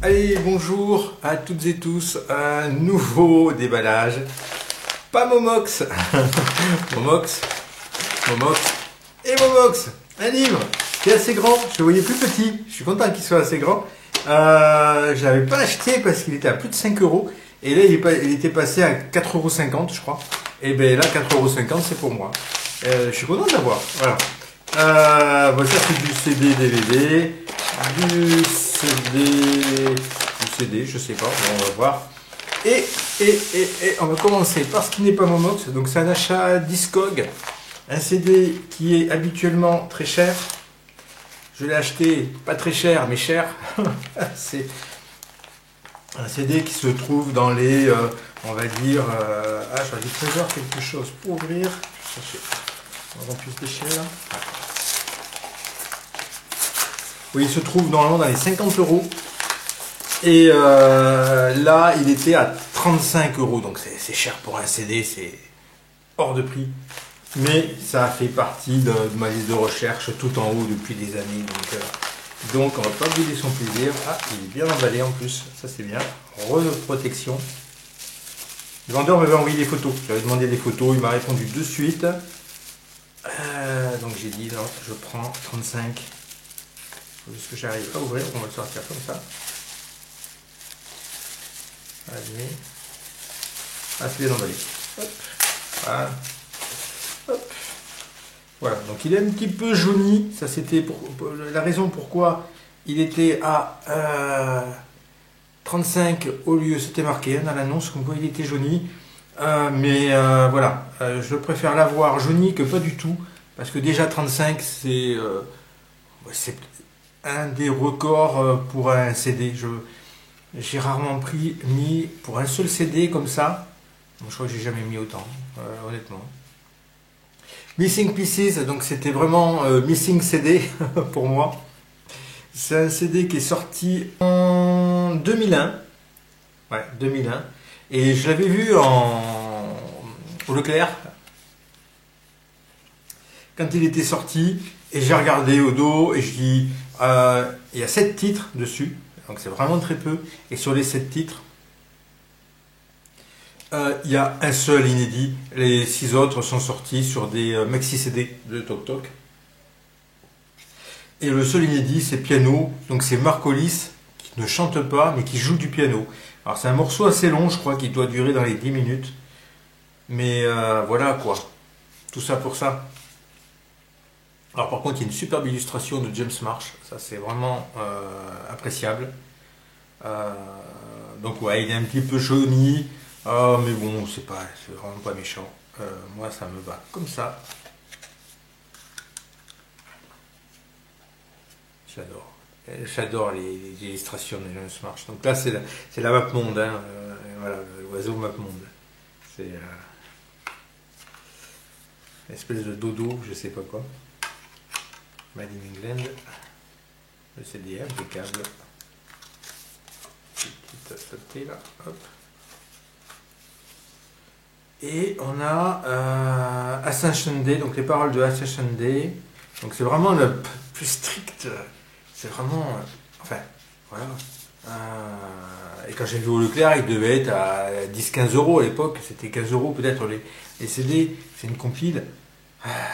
Allez, bonjour à toutes et tous, un nouveau déballage. Pas Momox, Momox, Momox et Momox, un livre qui est assez grand, je le voyais plus petit, je suis content qu'il soit assez grand. Je l'avais pas acheté parce qu'il était à plus de 5 euros et là il était passé à 4,50 € je crois. Et bien là 4,50 € c'est pour moi. Je suis content de l'avoir, voilà. Bon, ça c'est du CD DVD, du CD, je sais pas, bon, on va voir. Et on va commencer par ce qui n'est pas Momox, donc c'est un achat Discog, un CD qui est habituellement très cher. Je l'ai acheté pas très cher, mais cher. C'est un CD qui se trouve dans les, on va dire, j'aurais dû prévoir quelque chose pour ouvrir. On va plus se déchirer là. Oui, il se trouve normalement dans les 50 euros. Et là, il était à 35 euros. Donc c'est cher pour un CD, c'est hors de prix. Mais ça fait partie de ma liste de recherche tout en haut depuis des années. Donc on va pas bouder son plaisir. Ah, il est bien emballé en plus. Ça c'est bien. Reprotection. Le vendeur m'avait envoyé des photos. J'avais demandé des photos. Il m'a répondu de suite. Donc j'ai dit, non, je prends 35. Est-ce que j'arrive à ouvrir? On va le sortir comme ça. Allez. Ah, c'est bien emballé. Hop. Voilà. Hop. Voilà, donc il est un petit peu jauni. Ça, c'était la raison pourquoi il était à 35 au lieu, c'était marqué dans l'annonce, comme quoi il était jauni. Voilà, je préfère l'avoir jauni que pas du tout. Parce que déjà 35, c'est un des records pour un CD. J'ai rarement mis pour un seul CD comme ça. Je crois que j'ai jamais mis autant, honnêtement. Missing Pieces, donc c'était vraiment Missing CD pour moi. C'est un CD qui est sorti en 2001. Ouais, 2001. Et je l'avais vu au Leclerc quand il était sorti. Et j'ai regardé au dos et je dis, il y a 7 titres dessus. Donc c'est vraiment très peu. Et sur les 7 titres, il y a un seul inédit. Les 6 autres sont sortis sur des maxi CD de Toc Toc. Et le seul inédit, c'est piano. Donc c'est Marcolis qui ne chante pas, mais qui joue du piano. Alors c'est un morceau assez long, je crois, qui doit durer dans les 10 minutes. Mais voilà quoi. Tout ça pour ça. Alors par contre, il y a une superbe illustration de James Marsh. Ça, c'est vraiment appréciable. Donc ouais, il est un petit peu jauni. Mais bon, c'est vraiment pas méchant. Moi, ça me va comme ça. J'adore. J'adore les illustrations de James Marsh. Donc là, c'est la map monde. Hein. Voilà, l'oiseau map monde. C'est une espèce de dodo, je sais pas quoi. Made in England. Le CD impeccable. Petite sauté là. Hop. Et on a Ascension Day, donc les paroles de Ascension Day. Donc c'est vraiment le plus strict. C'est vraiment. Enfin, voilà. Et quand j'ai vu au Leclerc, il devait être à 10-15 euros à l'époque. C'était 15 euros peut-être les CD. C'est une compile.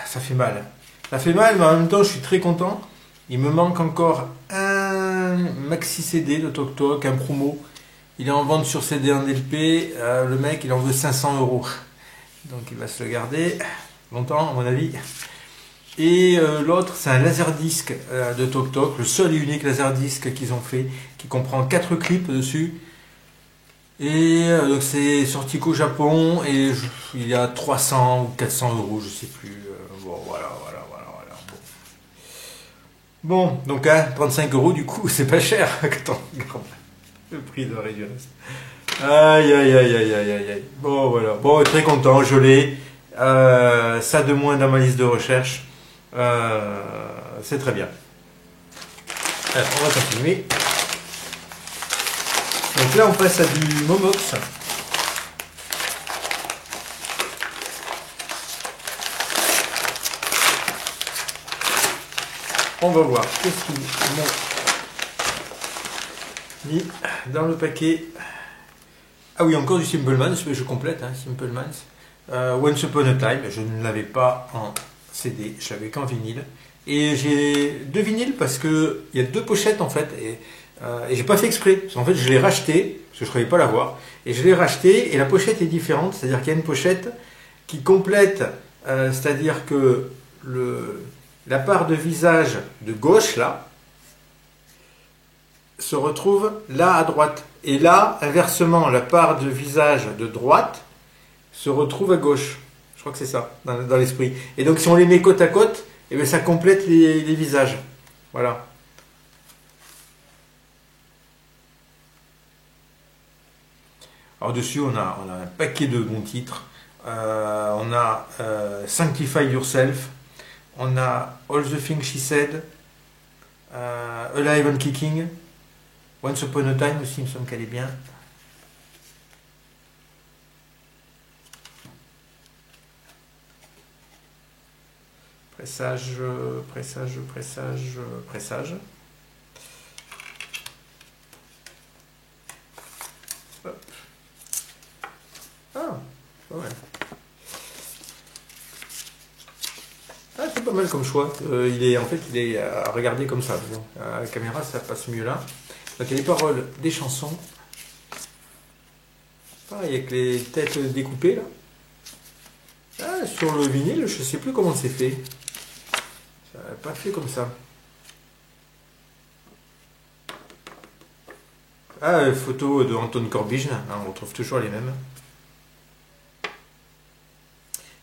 Ça fait mal. Ça fait mal, mais en même temps, je suis très content. Il me manque encore un maxi CD de Toc Toc, un promo. Il est en vente sur CD en LP. Le mec, il en veut 500 euros. Donc, il va se le garder longtemps, à mon avis. Et l'autre, c'est un laserdisc de Toc Toc. Le seul et unique laserdisc qu'ils ont fait, qui comprend 4 clips dessus. Et donc, c'est sorti qu'au Japon. Et il y a 300 ou 400 euros, je sais plus. Bon, voilà. Bon, donc 35 euros, du coup, c'est pas cher. Attends, le prix de réduire. Aïe. Bon, voilà. Bon, très content, je l'ai. Ça de moins dans ma liste de recherche. C'est très bien. Alors, on va continuer. Donc là, on passe à du Momox. On va voir qu'est-ce qu'ils m'ont mis dans le paquet. Ah oui, encore du Simple Minds, je complète, hein, Simple Minds. Once Upon a Time, je ne l'avais pas en CD, je l'avais qu'en vinyle. Et j'ai 2 vinyles parce qu'il y a 2 pochettes en fait. Et j'ai pas fait exprès. Parce qu'en fait, je l'ai racheté, parce que je ne croyais pas l'avoir. Et je l'ai racheté, et la pochette est différente. C'est-à-dire qu'il y a une pochette qui complète, c'est-à-dire que la part de visage de gauche, là, se retrouve là à droite. Et là, inversement, la part de visage de droite se retrouve à gauche. Je crois que c'est ça, dans l'esprit. Et donc, si on les met côte à côte, eh bien, ça complète les visages. Voilà. Alors, dessus, on a un paquet de bons titres. On a Sanctify Yourself. On a All the Things She Said. Alive and Kicking. Once Upon a Time aussi, il me semble qu'elle est bien. Pressage. Hop. Ah, ouais. Ah, c'est pas mal comme choix. En fait, il est à regarder comme ça. Bon, à la caméra, ça passe mieux là. Donc, il y a les paroles des chansons. Pareil, avec les têtes découpées là. Ah, sur le vinyle, je sais plus comment c'est fait. Ça n'a pas fait comme ça. Ah, photo de Anton Corbijn, on retrouve toujours les mêmes.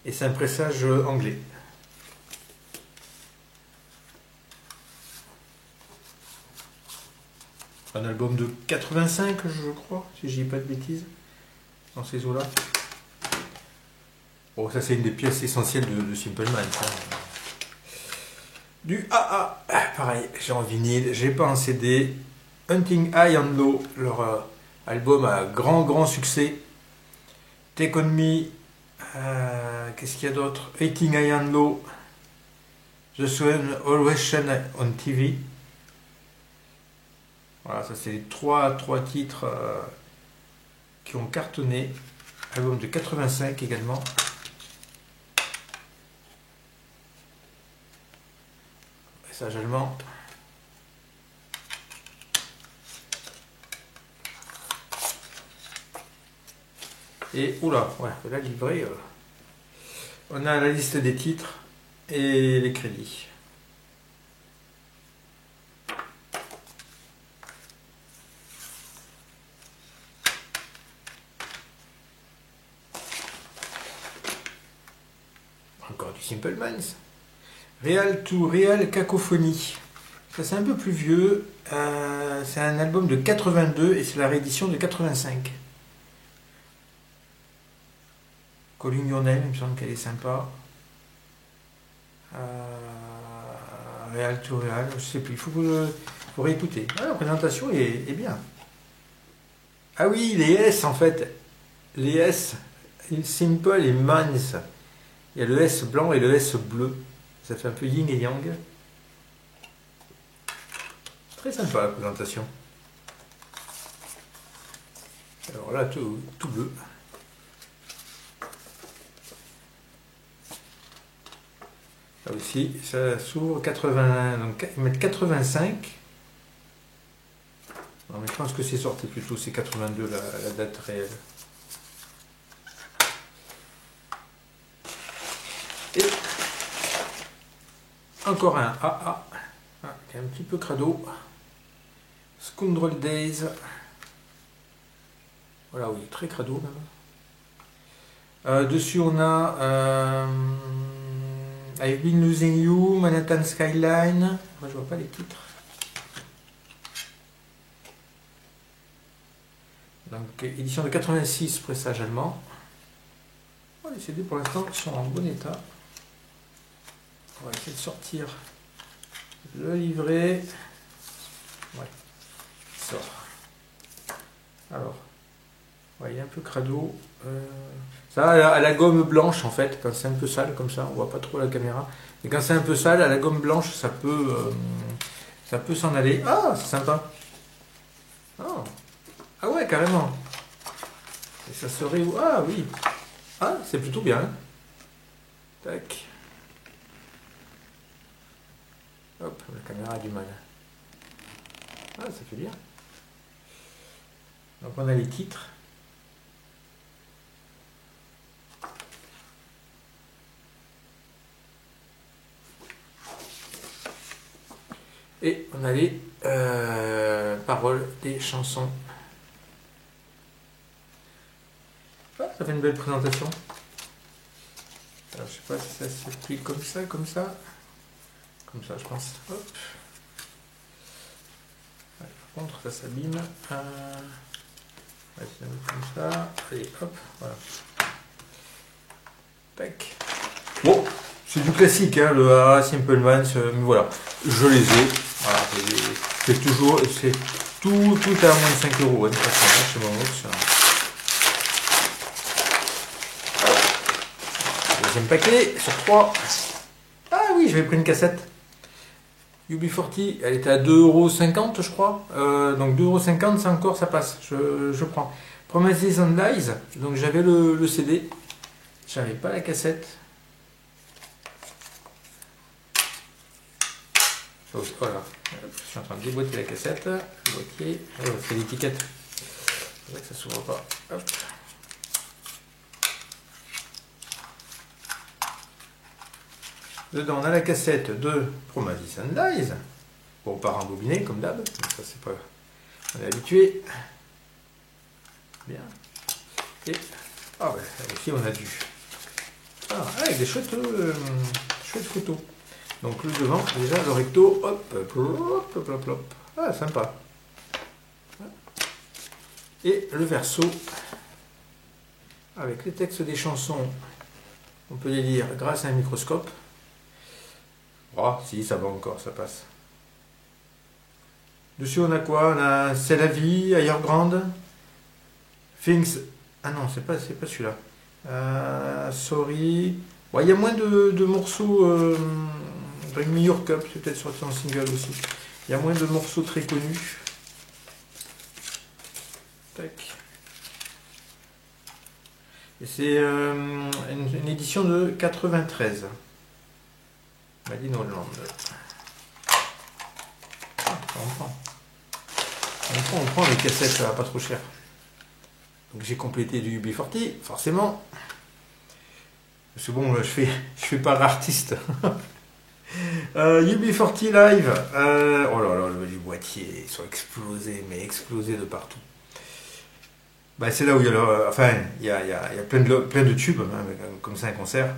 Et c'est un pressage anglais. Un album de 85, je crois, si je dis pas de bêtises, dans ces eaux-là. Bon, ça c'est une des pièces essentielles de Simple Minds. Hein. Du AA, pareil, j'ai en vinyle, j'ai pas en CD. Hunting High and Low, leur album à grand succès. Take On Me, qu'est-ce qu'il y a d'autre? Hating High and Low, The Sun Always Shine on TV. Voilà, ça c'est les trois titres qui ont cartonné. Album de 85 également. Message allemand. Et oula, ouais, là livré. On a la liste des titres et les crédits. Encore du Simple Minds. Real to Real Cacophonie. Ça c'est un peu plus vieux. C'est un album de 82 et c'est la réédition de 85. Calling Your Name, il me semble qu'elle est sympa. Real to Real, je sais plus, il faut réécouter. Ah, la présentation est bien. Ah oui, les S en fait. Les S, Simple et Minds. Il y a le S blanc et le S bleu. Ça fait un peu yin et yang. Très sympa la présentation. Alors là, tout bleu. Là aussi, ça s'ouvre 80. Donc ils mettent 85. Non, mais je pense que c'est sorti plutôt, c'est 82 la date réelle. Et encore un AA, qui est un petit peu crado. Scoundrel Days. Voilà, oui, très crado même. Dessus, on a I've Been Losing You, Manhattan Skyline. Moi, je vois pas les titres. Donc, édition de 86, pressage allemand. Oh, les CD pour l'instant sont en bon état. On va essayer de sortir le livret. Ouais, il sort. Alors, ouais, il est un peu crado. Ça à la gomme blanche en fait, quand c'est un peu sale comme ça, on voit pas trop la caméra. Et quand c'est un peu sale, à la gomme blanche, ça peut s'en aller. Ah, c'est sympa. Oh. Ah ouais, carrément. Et ça serait où? Ah oui. Ah, c'est plutôt bien. Tac. Hop, la caméra a du mal. Ah, ça fait bien. Donc on a les titres. Et on a les paroles des chansons. Ah, ça fait une belle présentation. Alors, je sais pas si ça se plie comme ça, comme ça. Comme ça, je pense. Hop. Ouais, par contre, ça s'abîme. On va essayer de mettre comme ça. Allez, hop, voilà. Tac. Bon, c'est du classique, hein, le A, Simpleman, mais voilà. Je les ai. Voilà, c'est toujours, c'est tout à moins de 5 euros, hein, de toute façon, chez Momox. Deuxième paquet, sur 3. Ah oui, j'avais pris une cassette. UB40, elle était à 2,50 € je crois. Donc 2,50 € c'est encore, ça passe. Je prends. Promises and Lies, donc j'avais le CD. J'avais pas la cassette. Donc, voilà. Je suis en train de déboîter la cassette. Le boîtier. C'est l'étiquette. C'est vrai que ça s'ouvre pas. Hop. Dedans, on a la cassette de Promises and Lies. Bon, pas rembobiné comme d'hab. Ça, c'est pas. On est habitué. Bien. Et. Ah, ben, ici, on a du. Ah, avec des chouettes photos. Donc, le devant, déjà, le recto. Hop, hop, hop, hop, hop. Ah, sympa. Et le verso. Avec les textes des chansons. On peut les lire grâce à un microscope. Oh, si, ça va encore, ça passe. Dessus, on a quoi? On a C'est la vie, Ailleurs Grande, Things. Ah non, c'est pas celui-là. Sorry. Bon, il y a moins de morceaux. Bring Me Your Cup, c'est peut-être sorti en single aussi. Il y a moins de morceaux très connus. Tac. Et c'est une édition de 93. Madeleine Holland. Ah, on prend les cassettes, ça va pas trop cher. Donc j'ai complété du UB40, forcément. Parce que bon, je fais pas artiste. UB40 Live. Oh là là, les boîtiers, ils sont explosés, mais explosés de partout. Bah, c'est là où il y a, il y a plein de tubes, hein, comme ça un concert.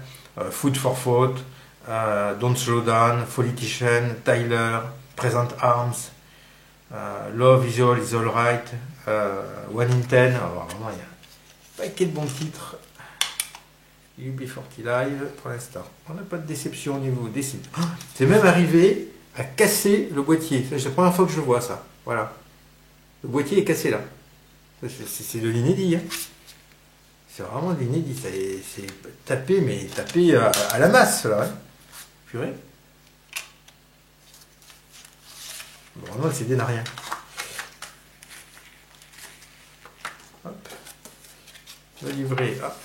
Food for Thought, Don't Slow Down, Politician, Tyler, Present Arms, Love is Alright, One in Ten. Alors vraiment, il y a un paquet de bons titres. UB40 Live, pour l'instant. On n'a pas de déception au niveau des sites. Oh, c'est même arrivé à casser le boîtier. C'est la première fois que je vois ça. Voilà. Le boîtier est cassé là. C'est de l'inédit. Hein. C'est vraiment de l'inédit. C'est tapé, mais tapé à la masse là. Hein. Purée. Bon, vraiment, le CD n'a rien. Hop. Le livret, hop.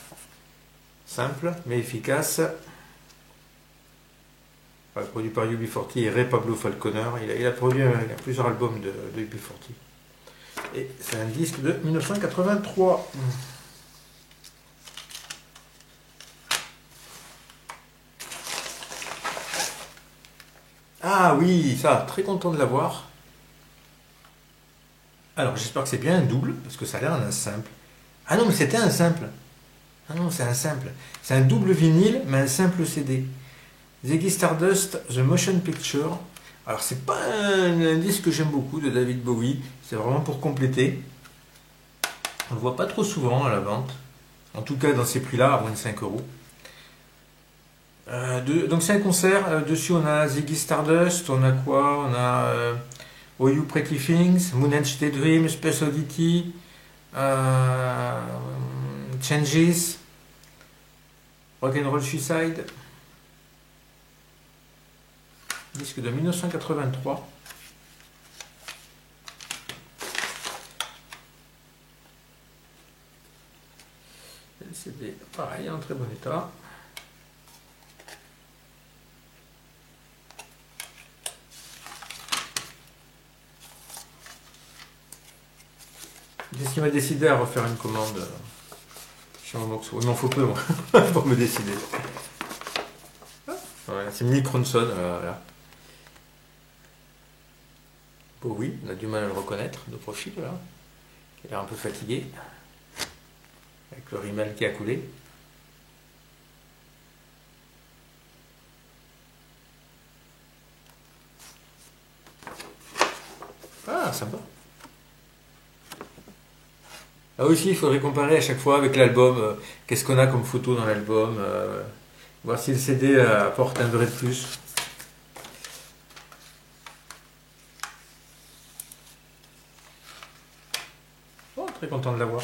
Simple, mais efficace. Produit par UB40 et Ray Pablo Falconer. Il a produit plusieurs albums de UB40. Et c'est un disque de 1983. Ah oui, ça, très content de l'avoir. Alors j'espère que c'est bien un double, parce que ça a l'air d'un simple. Ah non, mais c'était un simple. Ah non, c'est un simple. C'est un double vinyle, mais un simple CD. Ziggy Stardust, The Motion Picture. Alors c'est pas un disque que j'aime beaucoup de David Bowie. C'est vraiment pour compléter. On le voit pas trop souvent à la vente. En tout cas dans ces prix-là, à moins de 5 euros. Donc c'est un concert. Dessus on a Ziggy Stardust. On a quoi? On a Oh You Pretty Things, Moonage Daydream, Space Oddity, Changes, Rock'n'Roll Suicide. Disque de 1983. CD, pareil, en très bon état. C'est ce qui m'a décidé à refaire une commande chez Momoxo. Il m'en faut peu, moi, pour me décider. Voilà, c'est Nick Ronson, voilà. Bon, oui, on a du mal à le reconnaître de profil, là. Il a l'air un peu fatigué, avec le rimel qui a coulé. Ah, sympa. Là aussi, il faudrait comparer à chaque fois avec l'album. Qu'est-ce qu'on a comme photo dans l'album, voir si le CD apporte un vrai de plus. Oh, très content de l'avoir.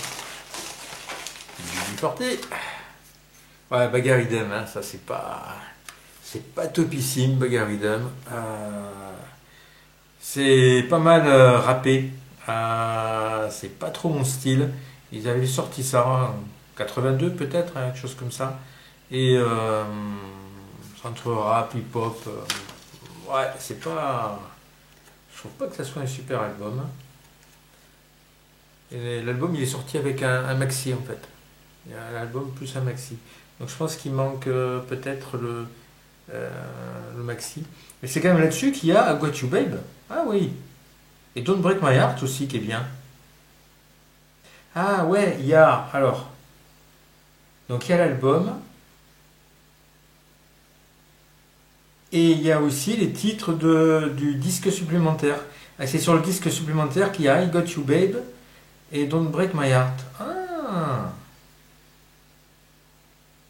Porté. Ouais, Bagarre Idem, hein, ça c'est pas topissime, Bagarre Idem. C'est pas mal rappé. C'est pas trop mon style. Ils avaient sorti ça en 82 peut-être, hein, quelque chose comme ça. Et c'est entre rap, hip-hop. Ouais, c'est pas. Je trouve pas que ça soit un super album. Et l'album il est sorti avec un maxi en fait. Il y a l'album plus un maxi. Donc je pense qu'il manque peut-être le maxi. Mais c'est quand même là-dessus qu'il y a I Got You Babe. Ah oui. Et Don't Break My Heart aussi qui est bien. Ah ouais, il y a. Alors. Donc il y a l'album. Et il y a aussi les titres du disque supplémentaire. Ah, c'est sur le disque supplémentaire qu'il y a I Got You Babe et Don't Break My Heart. Ah.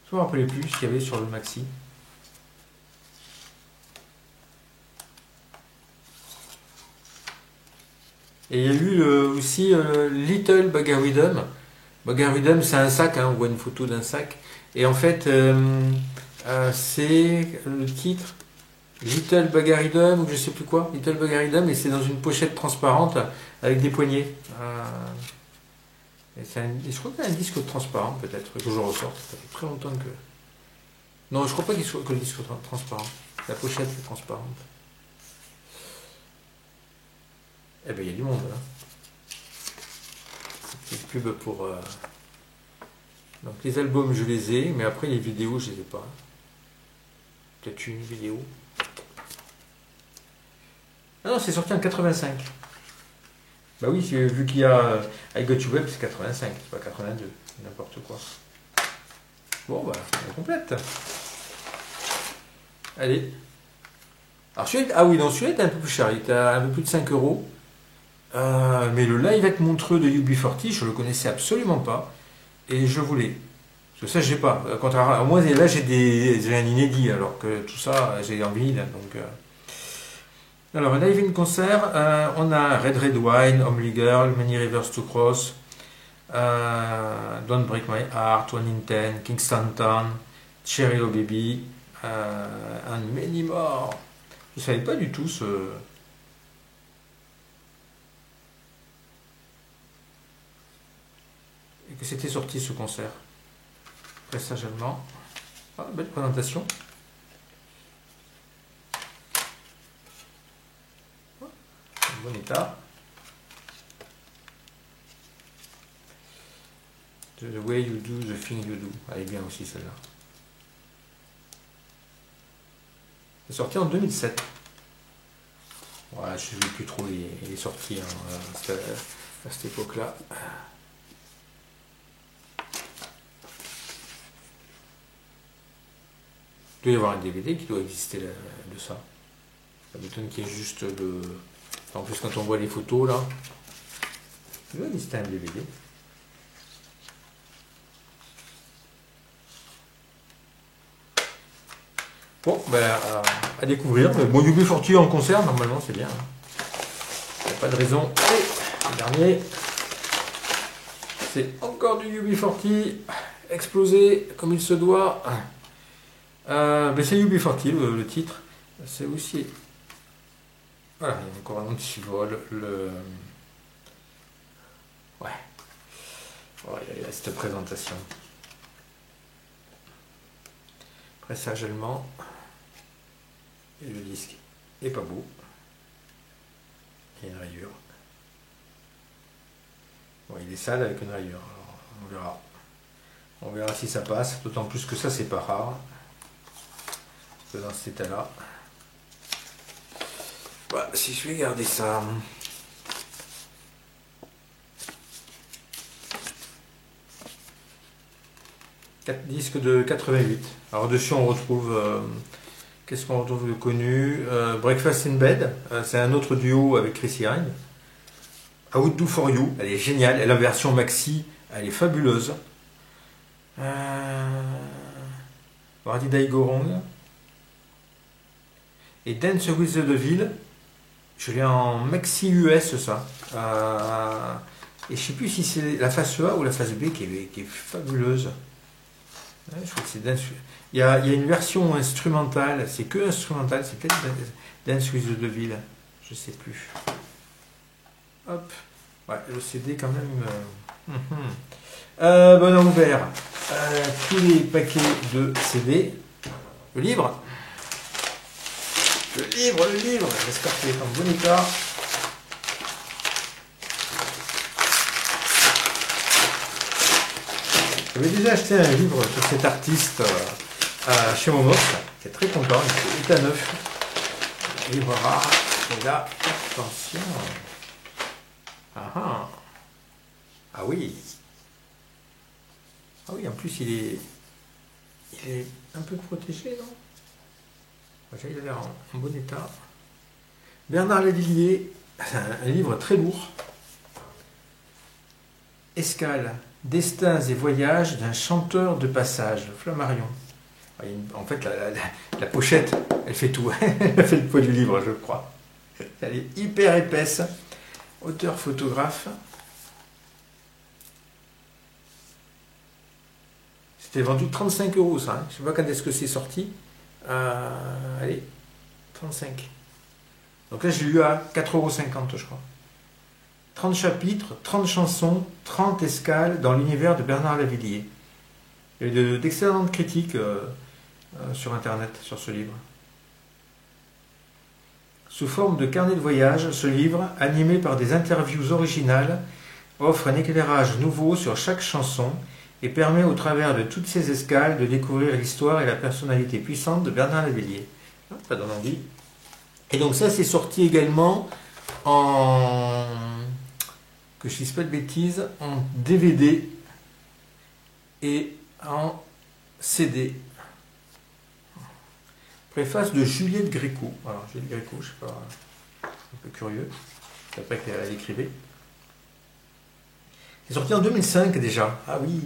Je ne me rappelais plus ce qu'il y avait sur le maxi. Et il y a eu aussi Little Bagarre Rhythm. Bagarre Rhythm, c'est un sac, hein, on voit une photo d'un sac. Et en fait, c'est le titre Little Bagarre Rhythm, ou je sais plus quoi, Little Bagarre Rhythm, et c'est dans une pochette transparente avec des poignées. Et je crois qu'il y a un disque transparent, peut-être, que je ressorte. Ça fait très longtemps que. Non, je crois pas qu'il soit que le disque transparent. La pochette est transparente. Eh ben, il y a du monde là. C'est pub pour. Donc les albums, je les ai, mais après les vidéos, je les ai pas. Peut-être une vidéo. Ah non, c'est sorti en 85. Bah oui, vu qu'il y a I Got You Web, c'est 85, c'est pas 82, n'importe quoi. Bon, bah, on complète. Allez. Alors celui-là, ah oui, non, celui-là était un peu plus cher, il était à un peu plus de 5 euros. Mais le Live at Montreux de UB40, je le connaissais absolument pas. Et je voulais. Parce que ça, j'ai pas. Contrairement, au moins, là, j'ai un inédit, alors que tout ça, j'ai en vinyle. Donc, alors, Live in concert, on a Red Red Wine, Homely Girl, Many Rivers to Cross, Don't Break My Heart, One in Ten, Kingston Town, Cherry Oh Baby, and many more. Je savais pas du tout ce. Et que c'était sorti ce concert. Pressage allemand. Ah, belle présentation. En bon état. The Way You Do, The Thing You Do. Elle est bien aussi celle-là. C'est sorti en 2007. Ouais, je ne sais plus trop, il est sorti hein, à cette époque-là. Il doit y avoir un DVD qui doit exister de ça. Ça m'étonne qu'il y ait juste le. En plus, quand on voit les photos là, il doit exister un DVD. Bon, ben, à découvrir. Bon, UB40 en concert, normalement, c'est bien. Il n'y a pas de raison. Allez, le dernier. C'est encore du UB40 explosé comme il se doit. Ben c'est UB40 le titre. C'est aussi. Voilà, il y a encore un anti-vol. Ouais. Oh, il y a cette présentation. Pressage allemand. Et le disque est pas beau. Il y a une rayure. Bon, il est sale avec une rayure. Alors, on verra. On verra si ça passe. D'autant plus que ça, c'est pas rare. Que dans cet état-là. Voilà, si je vais garder ça. 4 disques de 88. Alors dessus on retrouve, qu'est-ce qu'on retrouve de connu, Breakfast in Bed, c'est un autre duo avec Chrissy Hynde. I Would Do For You, elle est géniale, et la version maxi, elle est fabuleuse. Where Did I Go Wrong? Et Dance With the Devil, je l'ai en maxi US ça. Et je sais plus si c'est la face A ou la face B qui est fabuleuse. Ouais, je crois que c'est Dance. Il y a une version instrumentale, c'est que instrumentale, c'est peut-être Dance with the Devil, je sais plus. Hop, ouais, le CD quand même. On a ouvert tous les paquets de CD. Le livre, j'espère qu'il est en bon état. J'avais déjà acheté un livre sur cet artiste chez Momox, qui est très content, il est à neuf. Livre rare, et là, attention. Ah oui. Ah oui, en plus il est un peu protégé, non? Il a l'air en bon état. Bernard Lavilliers, un livre très lourd. Escale, destins et voyages d'un chanteur de passage, Flammarion. En fait, la pochette, elle fait tout. Elle fait le poids du livre, je crois. Elle est hyper épaisse. Auteur photographe. C'était vendu 35 € ça. Je ne sais pas quand est-ce que c'est sorti. Allez, 35. Donc là, j'ai eu à 4,50 € je crois. 30 chapitres, 30 chansons, 30 escales dans l'univers de Bernard Lavilliers. Il y a eu d'excellentes critiques sur Internet sur ce livre. Sous forme de carnet de voyage, ce livre, animé par des interviews originales, offre un éclairage nouveau sur chaque chanson et permet au travers de toutes ces escales de découvrir l'histoire et la personnalité puissante de Bernard Lavilliers. Ça donne envie. Et donc ça, c'est sorti également en... que je ne dise pas de bêtises, en DVD et en CD. Préface de Juliette Gréco. Alors, Juliette Gréco, je ne sais pas, un peu curieux. C'est après qu'elle écrivait. C'est sorti en 2005 déjà. Ah oui.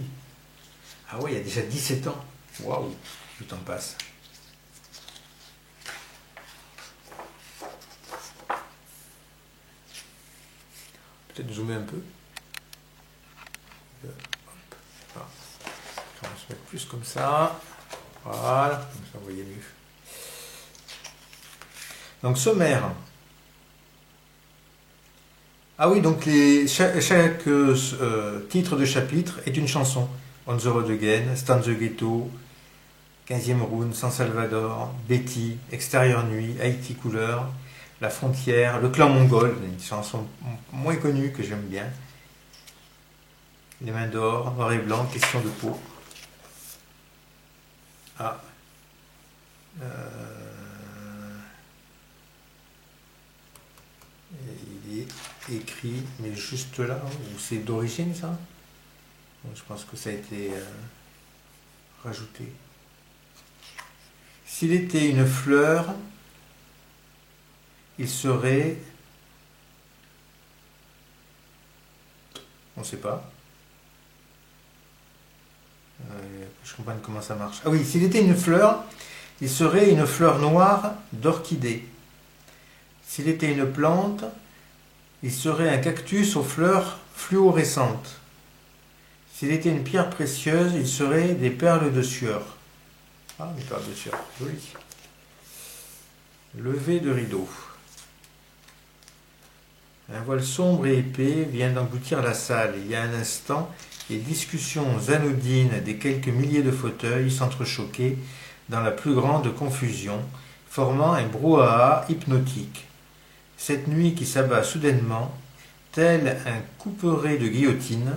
Ah ouais, il y a déjà 17 ans. Waouh, le temps passe. Peut-être zoomer un peu. Hop. Voilà. On va se mettre plus comme ça. Voilà, comme ça vous voyez mieux. Donc sommaire. Ah oui, donc chaque titre de chapitre est une chanson. On the Road Again, Stand the Ghetto, 15e Round, San Salvador, Betty, Extérieure Nuit, Haïti Couleur, La Frontière, Le Clan Mongol, une chanson moins connue que j'aime bien. Les Mains d'Or, Noir et Blanc, Question de peau. Ah. Il est écrit, mais juste là, ou c'est d'origine ça? Donc, je pense que ça a été rajouté. S'il était une fleur, il serait... On ne sait pas. Je comprends comment ça marche. Ah oui, s'il était une fleur, il serait une fleur noire d'orchidée. S'il était une plante, il serait un cactus aux fleurs fluorescentes. S'il était une pierre précieuse, il serait des perles de sueur. Ah, des perles de sueur, joli. Lever de rideau. Un voile sombre et épais vient d'engloutir la salle. Il y a un instant, les discussions anodines des quelques milliers de fauteuils s'entrechoquaient dans la plus grande confusion, formant un brouhaha hypnotique. Cette nuit qui s'abat soudainement, tel un couperet de guillotine,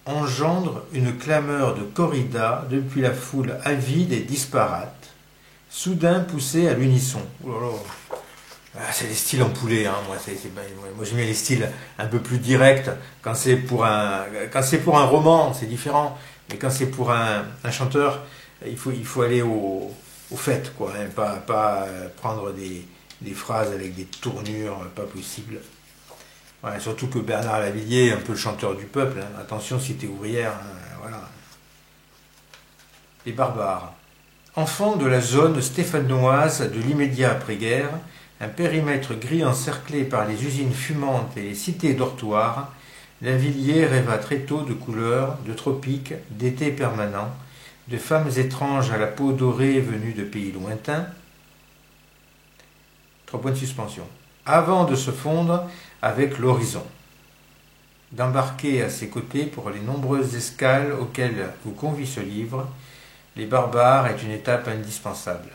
engendre une clameur de corrida depuis la foule avide et disparate, soudain poussée à l'unisson. Oh là là. Ah, c'est les styles en poulet, hein. Moi j'aime bien les styles un peu plus directs. Quand c'est pour un roman, c'est différent. Mais quand c'est pour un chanteur, il faut aller au fait, quoi, hein. Pas prendre des phrases avec des tournures pas possibles. Voilà, surtout que Bernard Lavilliers est un peu le chanteur du peuple, hein. Attention si t'es ouvrière, hein, voilà. Les barbares. Enfants de la zone stéphanoise de l'immédiat après-guerre, un périmètre gris encerclé par les usines fumantes et les cités dortoirs, Lavilliers rêva très tôt de couleurs, de tropiques, d'été permanent, de femmes étranges à la peau dorée venues de pays lointains. 3 points de suspension. Avant de se fondre avec l'horizon, d'embarquer à ses côtés pour les nombreuses escales auxquelles vous convie ce livre, Les barbares est une étape indispensable.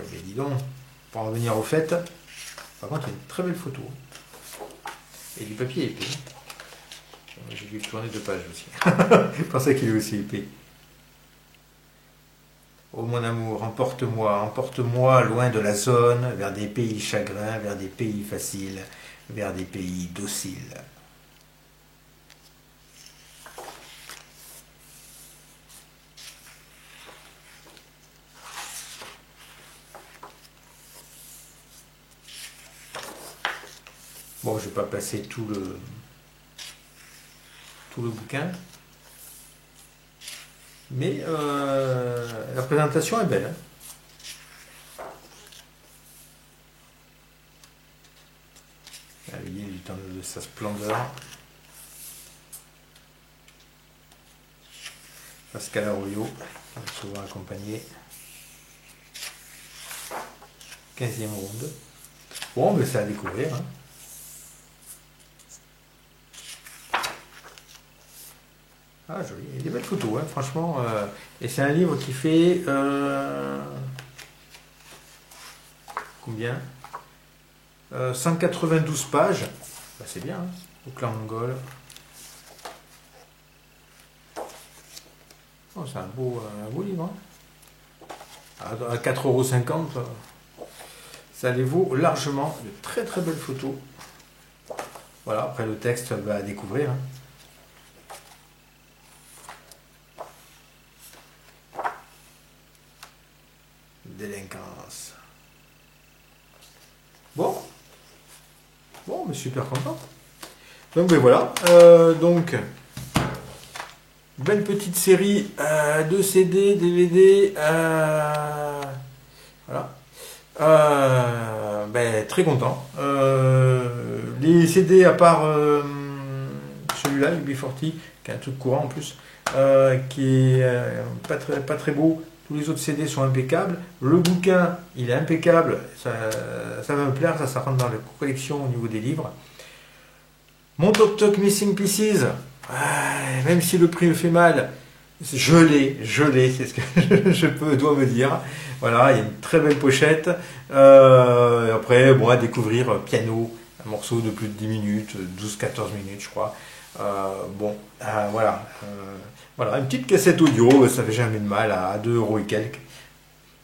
Eh bien, dis donc, pour en venir au fait, par contre, il y a une très belle photo. Et du papier épais. J'ai dû tourner 2 pages aussi. Je pensais qu'il est aussi épais. Oh mon amour, emporte-moi loin de la zone, vers des pays chagrins, vers des pays faciles, vers des pays dociles. Bon, je ne vais pas passer tout le bouquin, mais la présentation est belle, hein. Il y a du temps de sa splendeur. Pascal Arroyo, souvent accompagné. 15e ronde. Bon, mais c'est à découvrir, hein. Ah, joli. Il y a des belles photos, hein, franchement. Et c'est un livre qui fait... combien 192 pages. Bah, c'est bien, hein, au clan mongol. Oh, c'est un beau livre. Hein. À 4,50 €, ça les vaut largement. De très très belles photos. Voilà, après le texte va à découvrir. Hein. Délinquance. Bon, mais super content. Donc ben voilà, donc belle petite série de CD, DVD, voilà. Ben, très content. Les CD à part celui-là, UB40, qui est un truc courant en plus, qui est pas très beau. Tous les autres CD sont impeccables. Le bouquin, il est impeccable. Ça va me plaire. Ça rentre dans la collection au niveau des livres. Mon Toc Toc Missing Pieces, même si le prix me fait mal, je l'ai. C'est ce que dois me dire. Voilà, il y a une très belle pochette. Après, bon, à découvrir piano, un morceau de plus de 10 minutes, 12-14 minutes, je crois. Voilà. Voilà, une petite cassette audio, ça fait jamais de mal, à 2 € et quelques.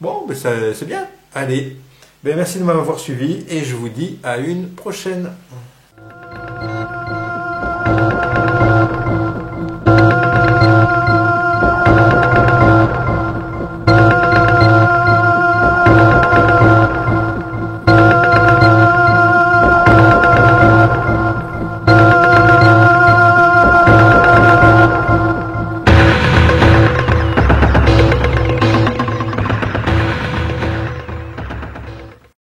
Bon, ben c'est bien. Allez, ben merci de m'avoir suivi et je vous dis à une prochaine.